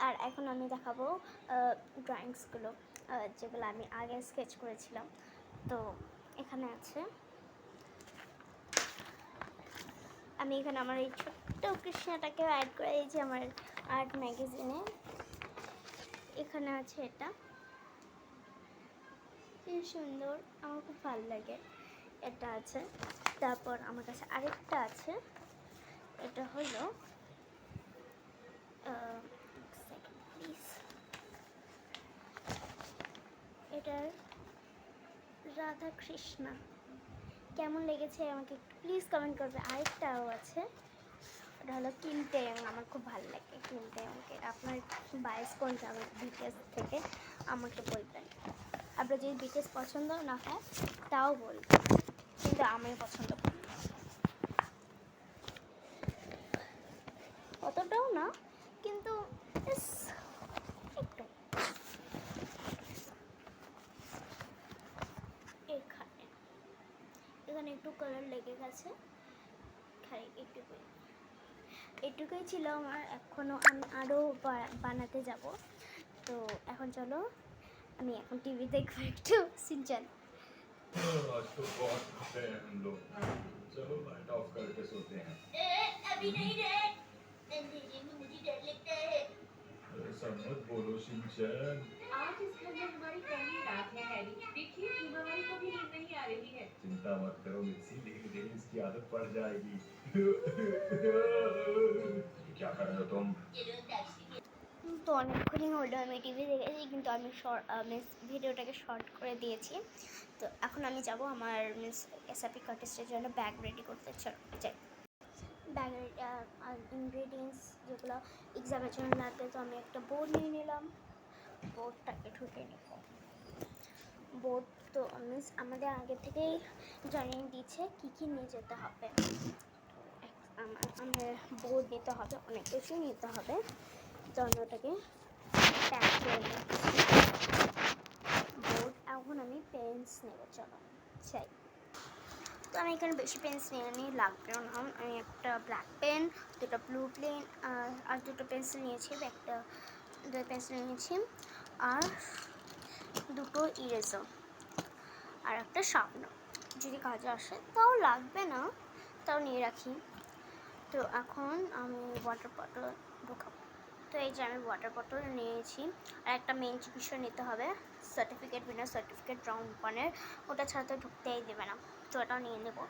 আর এখন আমি দেখাবো ড্রয়িংসগুলো, যেগুলো আমি আগে স্কেচ করেছিলাম। তো এখানে আছে, আমি এখানে আমার এই ছোট্ট কৃষ্ণটাকে অ্যাড করে দিয়েছি আমার আর্ট ম্যাগাজিনে। এখানে আছে এটা, কি সুন্দর, আমার খুব ভালো লাগে। এটা আছে, তারপর আমার কাছে আরেকটা আছে, এটা হলো প্লিজ, এটার রাধা কৃষ্ণা কেমন লেগেছে আমাকে প্লিজ কমেন্ট করবে। আরেকটাও আছে, ওটা হলো কিমটেং, আমার খুব ভালো লাগে কিমটেংকে। আপনার বায়াস কোনটা আমার বিটিএস থেকে আমাকে বলবেন। আপনার যদি বিটিএস পছন্দ না হয় তাও বলবেন, কিন্তু আমি পছন্দ করি অতটাও না, কিন্তু একটু। এখানে একটু কালার লেগে গেছে, খালি এটুকুই ছিল আমার। এখনও আমি আরও বানাতে যাব। তো এখন চলো, আমি এখন টিভি দেখবো একটু সিনচান। आज तो बहुत थके हैं हम लोग, चलो लाइट ऑफ करके सोते हैं। अभी नहीं डैड, अंधेरे में मुझे डर लगता है। ऐसा मत बोलो शिनचैन। आज इस घर में हमारी पहली रात है हैरी। देखिए हिमावारी को भी नींद नहीं आ रही है। चिंता मत करो मिक्सी, धीरे धीरे इसकी आदत पड़ जाएगी। क्या कर रहे हो तुम? তো অনেকক্ষণই হলো আমি টিভি দেখেছি, কিন্তু আমি ভিডিওটাকে শর্ট করে দিয়েছি। তো এখন আমি যাব আমার এসআপি কন্টেস্টের জন্য ব্যাগ রেডি করতে চাই। ব্যাগের ইনগ্রেডিয়েন্টস যেগুলো এক্সামের জন্য লাগবে, তো আমি একটা বোর্ড নিয়ে নিলাম, বোর্ডটাকে ঢুকে নেব। বোর্ড তো আমাদের আগে থেকেই জানিয়ে দিচ্ছে কী কী নিয়ে যেতে হবে। আমার বোর্ড নিতে হবে, অনেক কিছুই নিতে হবে, তো আমি ওটাকে প্যাক করে নিচ্ছি। বোর্ড, এখন আমি পেন্স নেব, চলো চাই। তো আমি এখানে বেশি পেন্স নিয়ে লাগবেও না। আমি একটা ব্ল্যাক পেন, দুটো ব্লু পেন আর দুটো পেন্সিল নিয়েছি, দুটো পেন্সিল নিয়েছি, আর দুটো ইরেজার আর একটা শার্পনার। যদি কাজে আসে তাও লাগবে না, তাও নিয়ে রাখি। তো এখন আমি ওয়াটার বটল ঢোকাবো। তো এই যে আমি ওয়াটার বটল নিয়েছি, আর একটা মেন বিষয় নিতে হবে, সার্টিফিকেট, উইনার সার্টিফিকেট রাউন্ড 1-এর, ওটা ছাড়া তো ঢুকতেই দেবে না, তো ওটাও নিয়ে নেবো।